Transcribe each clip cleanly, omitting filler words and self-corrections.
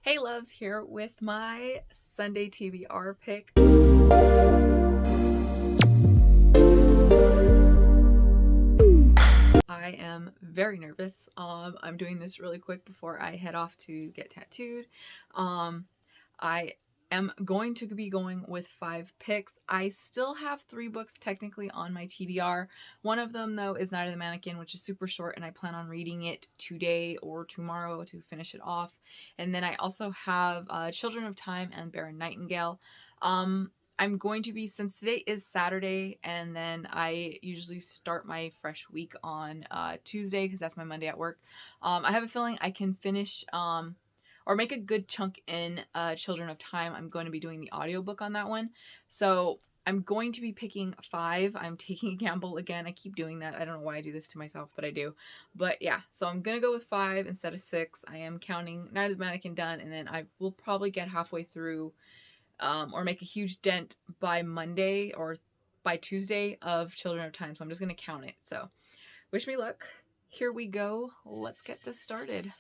Hey loves, here with my Sunday TBR pick. I am very nervous. I'm doing this really quick before I head off to get tattooed. I am going to be going with 5 picks. I still have 3 books technically on my TBR. One of them though is Night of the Mannequin, which is super short, and I plan on reading it today or tomorrow to finish it off. And then I also have Children of Time and Baron Nightingale. I'm going to be, since today is Saturday, and then I usually start my fresh week on Tuesday because that's my Monday at work. I have a feeling I can finish or make a good chunk in Children of Time. I'm going to be doing the audiobook on that one. So I'm going to be picking 5. I'm taking a gamble again. I keep doing that. I don't know why I do this to myself, but I do. But yeah, so I'm going to go with 5 instead of 6. I am counting Night of the Mannequin done, and then I will probably get halfway through or make a huge dent by Monday or by Tuesday of Children of Time. So I'm just going to count it. So wish me luck. Here we go. Let's get this started.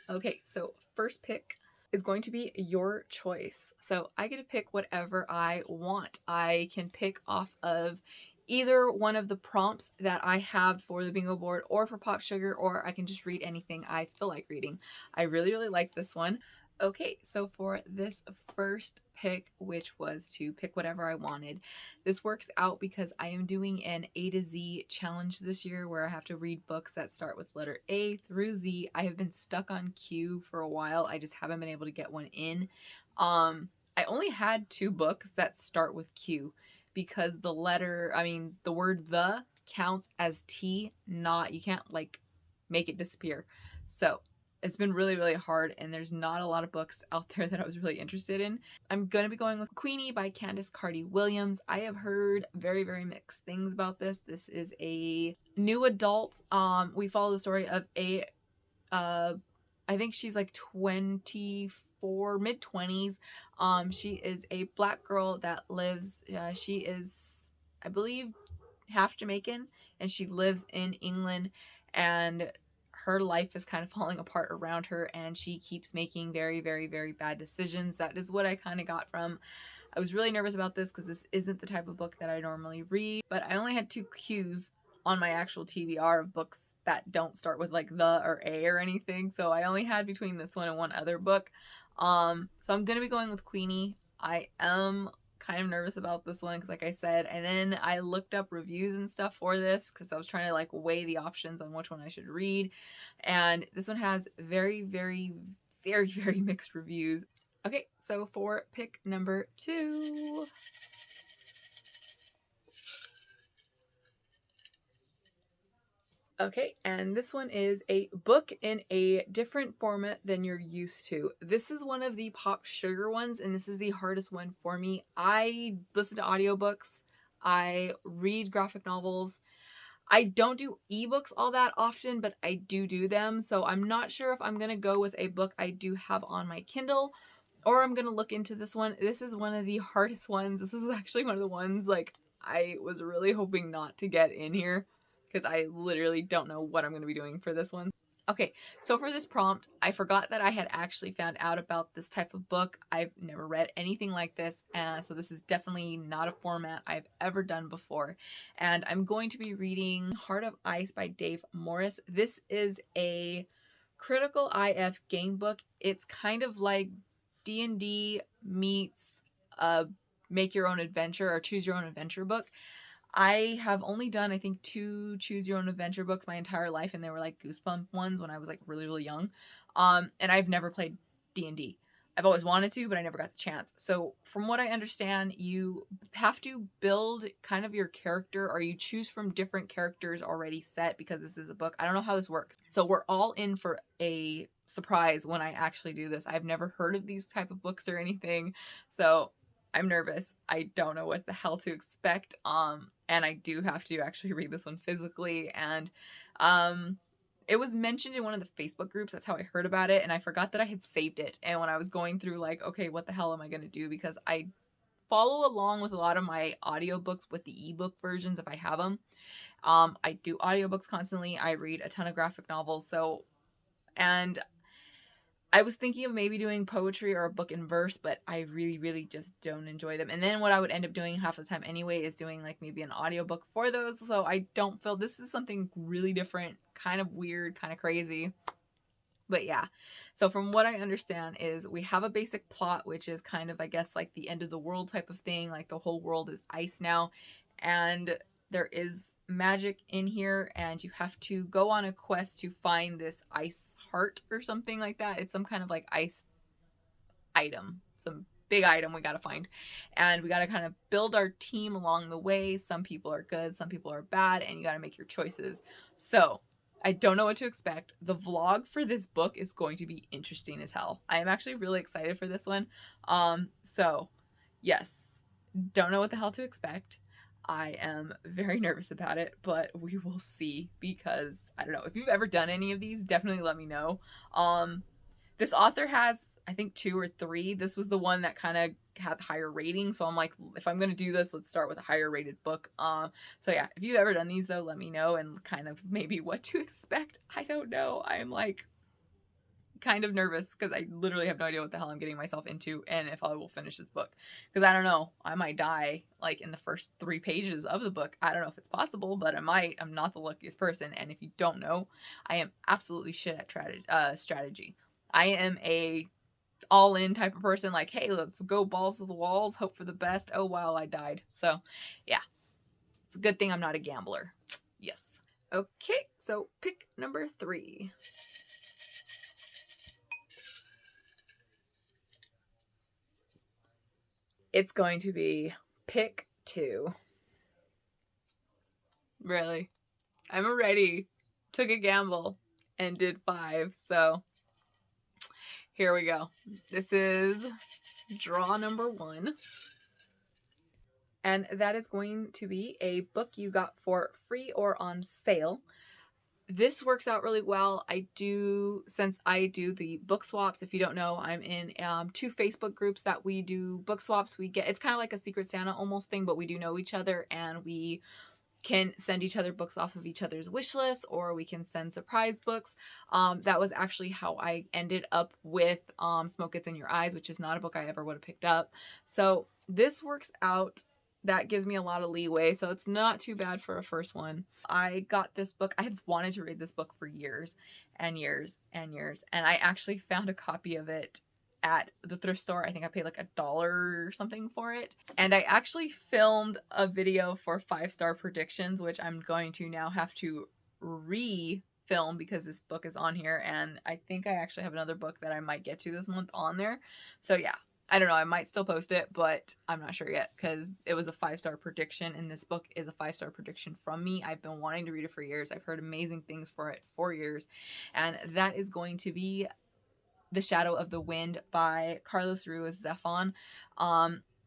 Okay, so first pick is going to be your choice. So I get to pick whatever I want. I can pick off of either one of the prompts that I have for the bingo board or for Pop Sugar, or I can just read anything I feel like reading. I really like this one. Okay, so for this first pick, which was to pick whatever I wanted, this works out because I am doing an A to Z challenge this year where I have to read books that start with letter A through Z. I have been stuck on Q for a while. I just haven't been able to get one in. I only had 2 books that start with Q because the word the counts as T, you can't like make it disappear. So it's been really hard, and there's not a lot of books out there that I was really interested in. I'm going to be going with Queenie by Candace Cardy Williams. I have heard very mixed things about this. This is a new adult. We follow the story of I think she's like 24, mid-20s. She is a black girl that lives, she is, I believe, half Jamaican, and she lives in England, and her life is kind of falling apart around her, and she keeps making very bad decisions. That is what I kind of got from. I was really nervous about this because this isn't the type of book that I normally read, but I only had 2 Qs on my actual TBR of books that don't start with like the or a or anything, so I only had between this one and one other book. So I'm gonna be going with Queenie. I am kind of nervous about this one because, like I said, and then I looked up reviews and stuff for this because I was trying to like weigh the options on which one I should read, and this one has very mixed reviews. Okay, so for pick number 2, okay, and this one is a book in a different format than you're used to. This is one of the Pop Sugar ones, and this is the hardest one for me. I listen to audiobooks. I read graphic novels. I don't do ebooks all that often, but I do them. So I'm not sure if I'm going to go with a book I do have on my Kindle, or I'm going to look into this one. This is one of the hardest ones. This was actually one of the ones like I was really hoping not to get in here, because I literally don't know what I'm going to be doing for this one. Okay, so for this prompt, I forgot that I had actually found out about this type of book. I've never read anything like this, so this is definitely not a format I've ever done before. And I'm going to be reading Heart of Ice by Dave Morris. This is a critical IF game book. It's kind of like D&D meets make your own adventure or choose your own adventure book. I have only done, I think, 2 choose your own adventure books my entire life, and they were like Goosebump ones when I was like really young. And I've never played D&D. I've always wanted to, but I never got the chance. So from what I understand, you have to build kind of your character, or you choose from different characters already set, because this is a book. I don't know how this works. So we're all in for a surprise when I actually do this. I've never heard of these type of books or anything, so I'm nervous. I don't know what the hell to expect. And I do have to actually read this one physically. And it was mentioned in one of the Facebook groups. That's how I heard about it. And I forgot that I had saved it. And when I was going through like, okay, what the hell am I going to do? Because I follow along with a lot of my audiobooks with the ebook versions if I have them. I do audiobooks constantly. I read a ton of graphic novels. And I was thinking of maybe doing poetry or a book in verse, but I really, really just don't enjoy them. And then what I would end up doing half the time anyway is doing like maybe an audiobook for those. So I don't feel this is something really different, kind of weird, kind of crazy. But yeah, so from what I understand is we have a basic plot, which is kind of, I guess, like the end of the world type of thing. Like the whole world is ice now. And there is magic in here, and you have to go on a quest to find this ice heart or something like that. It's some kind of like ice item, some big item we gotta find. And we gotta kind of build our team along the way. Some people are good, some people are bad, and you gotta make your choices. So I don't know what to expect. The vlog for this book is going to be interesting as hell. I am actually really excited for this one. So yes, don't know what the hell to expect. I am very nervous about it, but we will see, because I don't know. If you've ever done any of these, definitely let me know. This author has, I think, 2 or 3. This was the one that kind of had higher rating, so I'm like, if I'm gonna do this, let's start with a higher rated book. So yeah, if you've ever done these though, let me know, and kind of maybe what to expect. I don't know. I am like kind of nervous because I literally have no idea what the hell I'm getting myself into and if I will finish this book, because I don't know, I might die like in the first 3 pages of the book. I don't know if it's possible, but I might. I'm not the luckiest person, and if you don't know, I am absolutely shit at strategy. I am a all-in type of person, like, hey, let's go balls to the walls, hope for the best. Oh wow, I died. So yeah, it's a good thing I'm not a gambler. Yes. Okay, so pick number 3. It's going to be pick 2. Really, I'm ready. Took a gamble and did 5, so here we go. This is draw number 1. And that is going to be a book you got for free or on sale. This works out really well. Since I do the book swaps, if you don't know, I'm in 2 Facebook groups that we do book swaps. It's kind of like a Secret Santa almost thing, but we do know each other, and we can send each other books off of each other's wish list, or we can send surprise books. That was actually how I ended up with Smoke Gets in Your Eyes, which is not a book I ever would have picked up. So this works out. That gives me a lot of leeway, so it's not too bad for a first one. I got this book. I have wanted to read this book for years and years and years, and I actually found a copy of it at the thrift store. I think I paid like $1 or something for it. And I actually filmed a video for 5-star predictions, which I'm going to now have to re-film because this book is on here, and I think I actually have another book that I might get to this month on there. So yeah, I don't know, I might still post it, but I'm not sure yet, because it was a 5-star prediction, and this book is a 5-star prediction from me. I've been wanting to read it for years. I've heard amazing things for it for years, and that is going to be The Shadow of the Wind by Ruiz Zephon.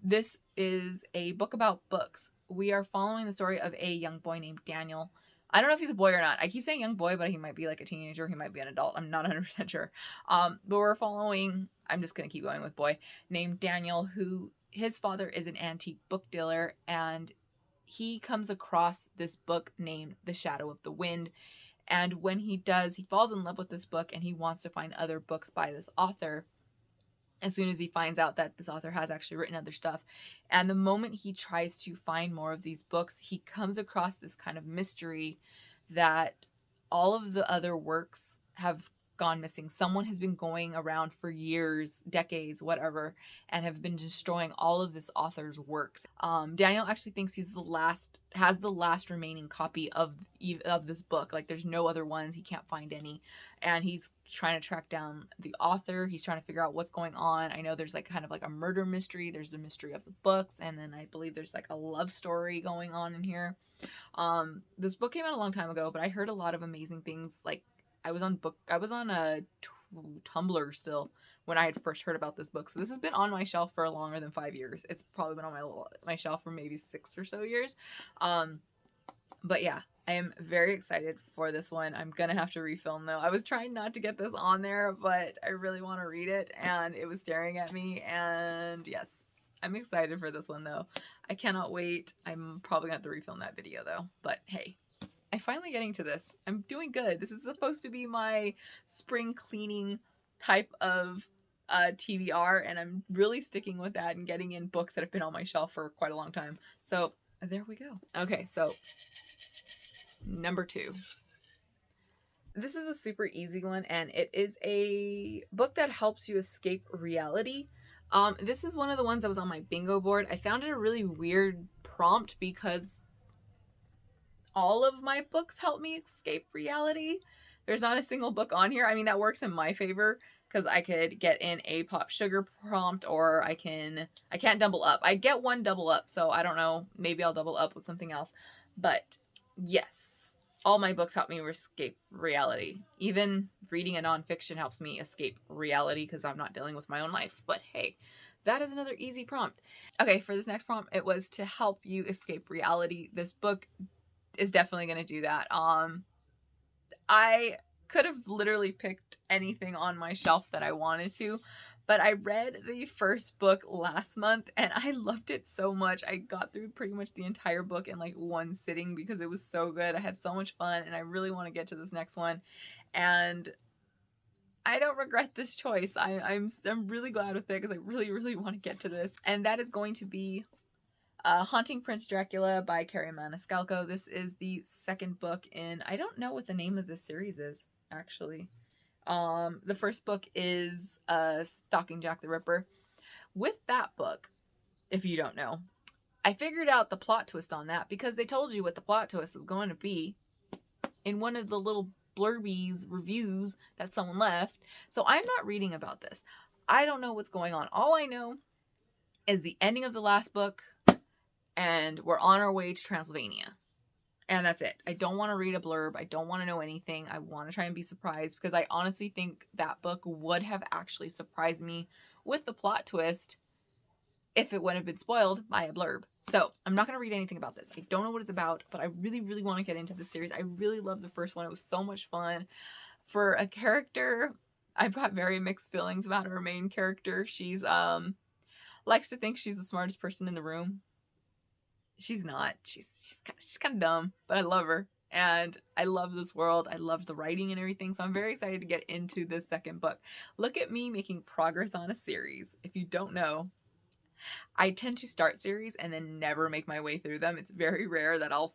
This is a book about books. We are following the story of a young boy named Daniel. I don't know if he's a boy or not. I keep saying young boy, but he might be like a teenager. He might be an adult. I'm not 100% sure. But we're following, I'm just going to keep going with boy, named Daniel, who his father is an antique book dealer, and he comes across this book named The Shadow of the Wind. And when he does, he falls in love with this book, and he wants to find other books by this author as soon as he finds out that this author has actually written other stuff. And the moment he tries to find more of these books, he comes across this kind of mystery that all of the other works have gone missing. Someone has been going around for years, decades, whatever, and have been destroying all of this author's works. Daniel actually thinks has the last remaining copy of this book. Like, there's no other ones. He can't find any, and he's trying to track down the author. He's trying to figure out what's going on. I know there's like kind of like a murder mystery. There's the mystery of the books, and then I believe there's like a love story going on in here. This book came out a long time ago, but I heard a lot of amazing things. Like, I was on a Tumblr still when I had first heard about this book. So this has been on my shelf for longer than 5 years. It's probably been on my shelf for maybe 6 or so years. But yeah, I am very excited for this one. I'm gonna have to refilm though. I was trying not to get this on there, but I really want to read it, and it was staring at me, and yes, I'm excited for this one though. I cannot wait. I'm probably gonna have to refilm that video though, but hey, I'm finally getting to this. I'm doing good. This is supposed to be my spring cleaning type of TBR, and I'm really sticking with that and getting in books that have been on my shelf for quite a long time. So there we go. Okay, so number 2. This is a super easy one, and it is a book that helps you escape reality. This is one of the ones that was on my bingo board. I found it a really weird prompt because all of my books help me escape reality. There's not a single book on here. I mean, that works in my favor because I could get in a pop sugar prompt, or I can't double up. I get one double up, so I don't know. Maybe I'll double up with something else. But yes, all my books help me escape reality. Even reading a nonfiction helps me escape reality because I'm not dealing with my own life. But hey, that is another easy prompt. Okay, for this next prompt, it was to help you escape reality. This book is definitely going to do that. I could have literally picked anything on my shelf that I wanted to, but I read the first book last month and I loved it so much. I got through pretty much the entire book in like one sitting because it was so good. I had so much fun and I really want to get to this next one, and I don't regret this choice. I'm really glad with it because I really want to get to this, and that is going to be Haunting Prince Dracula by Carrie Maniscalco. This is the second book in, I don't know what the name of this series is, actually. The first book is Stalking Jack the Ripper. With that book, if you don't know, I figured out the plot twist on that because they told you what the plot twist was going to be in one of the little blurbies reviews that someone left. So I'm not reading about this. I don't know what's going on. All I know is the ending of the last book, and we're on our way to Transylvania. And that's it. I don't want to read a blurb. I don't want to know anything. I want to try and be surprised because I honestly think that book would have actually surprised me with the plot twist if it wouldn't have been spoiled by a blurb. So I'm not going to read anything about this. I don't know what it's about, but I really want to get into this series. I really loved the first one. It was so much fun. For a character, I've got very mixed feelings about our main character. She's likes to think she's the smartest person in the room. She's not. She's kind of dumb, but I love her. And I love this world. I love the writing and everything. So I'm very excited to get into this second book. Look at me making progress on a series. If you don't know, I tend to start series and then never make my way through them. It's very rare that I'll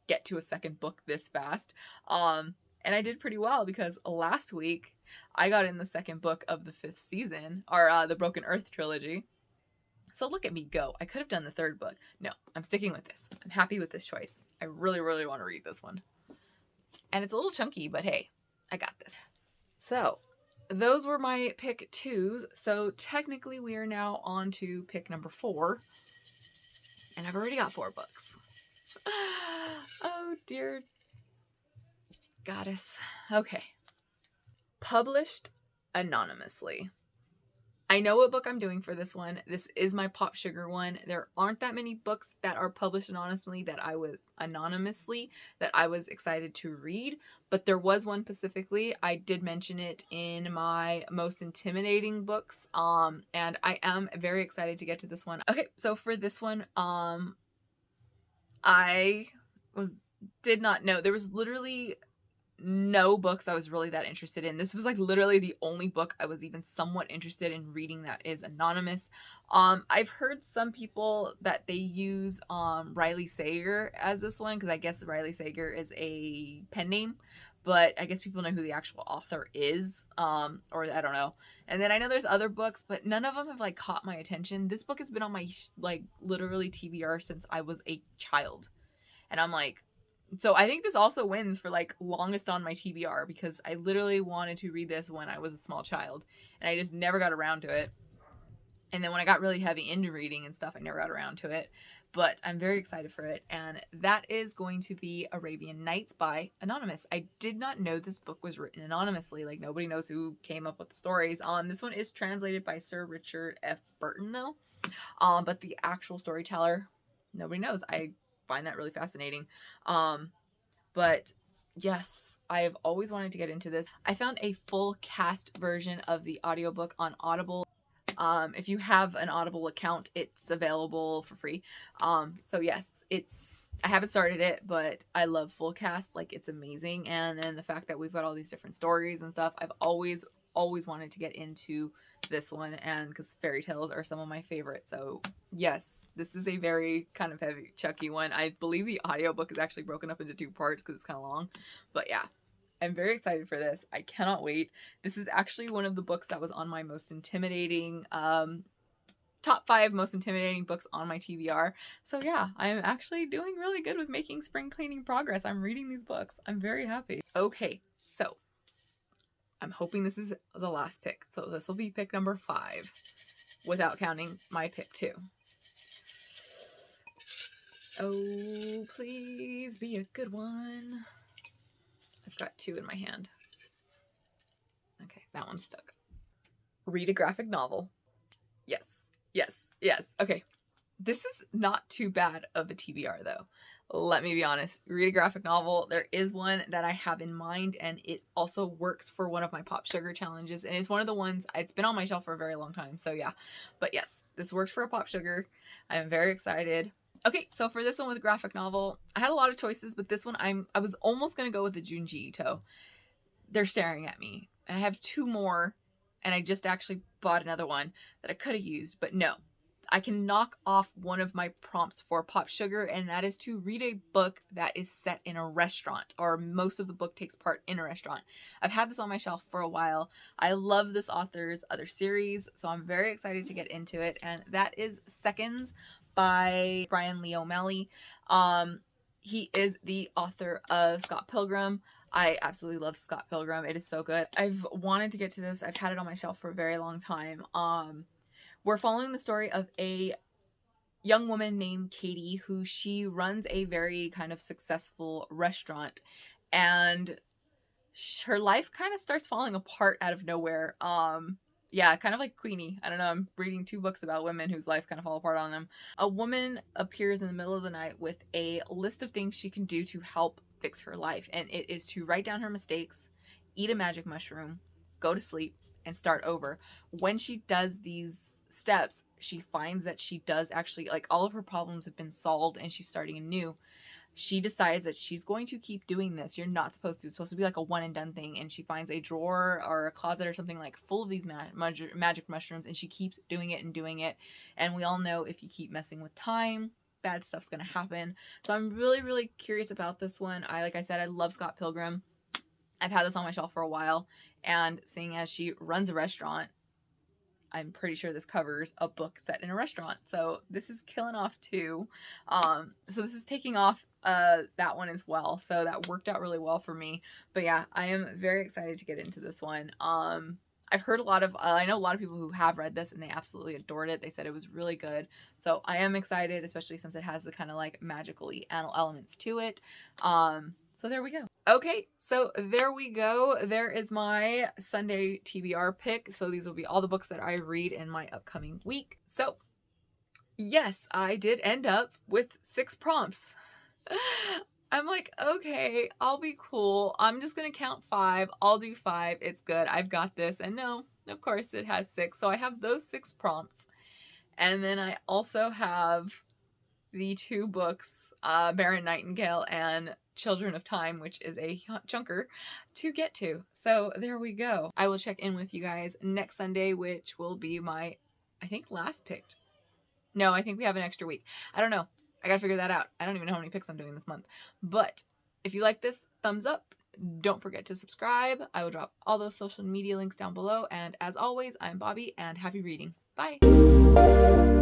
get to a second book this fast. And I did pretty well because last week I got in the second book of the 5th season, or the Broken Earth trilogy. So look at me go. I could have done the third book. No, I'm sticking with this. I'm happy with this choice. I really want to read this one. And it's a little chunky, but hey, I got this. So those were my pick 2s. So technically we are now on to pick number 4. And I've already got 4 books. Oh dear goddess. Okay. Published anonymously. I know what book I'm doing for this one. This is my Pop Sugar one. There aren't that many books that are published anonymously that I was excited to read, but there was one specifically. I did mention it in my most intimidating books, and I am very excited to get to this one. Okay, so for this one, I did not know. There was literally no books I was really that interested in. This was like literally the only book I was even somewhat interested in reading that is anonymous. I've heard some people that they use Riley Sager as this one because I guess Riley Sager is a pen name, but I guess people know who the actual author is, or I don't know. And then I know there's other books, but none of them have like caught my attention. This book has been on my like literally TBR since I was a child, and I'm like, so I think this also wins for like longest on my TBR because I literally wanted to read this when I was a small child and I just never got around to it. And then when I got really heavy into reading and stuff, I never got around to it. But I'm very excited for it. And that is going to be Arabian Nights by Anonymous. I did not know this book was written anonymously. Like nobody knows who came up with the stories. This one is translated by Sir Richard F. Burton though. But the actual storyteller, nobody knows. I find that really fascinating. But yes, I've always wanted to get into this. I found a full cast version of the audiobook on Audible. If you have an Audible account, it's available for free. So yes, I haven't started it, but I love full cast. Like it's amazing. And then the fact that we've got all these different stories and stuff, I've always always wanted to get into this one, and because fairy tales are some of my favorites. So yes, this is a very kind of heavy, chunky one. I believe the audiobook is actually broken up into 2 parts because it's kind of long. But yeah, I'm very excited for this. I cannot wait. This is actually one of the books that was on my most intimidating top 5 most intimidating books on my TBR. So yeah, I'm actually doing really good with making spring cleaning progress. I'm reading these books. I'm very happy. Okay, so I'm hoping this is the last pick. So this will be pick number 5 without counting my pick 2. Oh, please be a good one. I've got 2 in my hand. Okay, that one's stuck. Read a graphic novel. Yes. Yes, yes. Okay. This is not too bad of a TBR though. Let me be honest. Read a graphic novel. There is one that I have in mind, and it also works for one of my Pop Sugar challenges, and it's one of the ones, it's been on my shelf for a very long time, so yeah. But yes, this works for a Pop Sugar. I'm very excited. Okay, so for this one with a graphic novel, I had a lot of choices, but this one I was almost going to go with the Junji Ito. They're staring at me. And I have 2 more, and I just actually bought another one that I could have used, but no. I can knock off one of my prompts for Pop Sugar, and that is to read a book that is set in a restaurant, or most of the book takes part in a restaurant. I've had this on my shelf for a while. I love this author's other series, so I'm very excited to get into it, and that is Seconds by Brian Lee O'Malley. He is the author of Scott Pilgrim. I absolutely love Scott Pilgrim. It is so good. I've wanted to get to this. I've had it on my shelf for a very long time. We're following the story of a young woman named Katie, who she runs a very kind of successful restaurant, and her life kind of starts falling apart out of nowhere. Yeah, kind of like Queenie. I don't know, I'm reading 2 books about women whose life kind of fall apart on them. A woman appears in the middle of the night with a list of things she can do to help fix her life, and it is to write down her mistakes, eat a magic mushroom, go to sleep, and start over. When she does these steps, she finds that she does actually, like, all of her problems have been solved and she's starting anew. She decides that she's going to keep doing this. You're not supposed to. It's supposed to be like a one and done thing. And she finds a drawer or a closet or something like full of these magic mushrooms, and she keeps doing it and doing it. And we all know if you keep messing with time, bad stuff's going to happen. So I'm really, really curious about this one. Like I said, I love Scott Pilgrim. I've had this on my shelf for a while, and seeing as she runs a restaurant, I'm pretty sure this covers a book set in a restaurant. So this is killing off 2. So this is taking off that one as well. So that worked out really well for me. But yeah, I am very excited to get into this one. I've heard a lot of, I know a lot of people who have read this and they absolutely adored it. They said it was really good. So I am excited, especially since it has the kind of like magical-y elements to it. So there we go. Okay, so there we go. There is my Sunday TBR pick. So these will be all the books that I read in my upcoming week. So yes, I did end up with 6 prompts. I'm like, okay, I'll be cool. I'm just going to count 5. I'll do 5. It's good. I've got this. And no, of course it has 6. So I have those 6 prompts. And then I also have the 2 books, Baron Nightingale and Children of Time, which is a chunker to get to. So there we go. I will check in with you guys next Sunday, which will be my, I think, last picked. No, I think we have an extra week. I don't know. I gotta figure that out. I don't even know how many picks I'm doing this month. But if you like this, thumbs up. Don't forget to subscribe. I will drop all those social media links down below. And as always, I'm Bobby, and happy reading. Bye!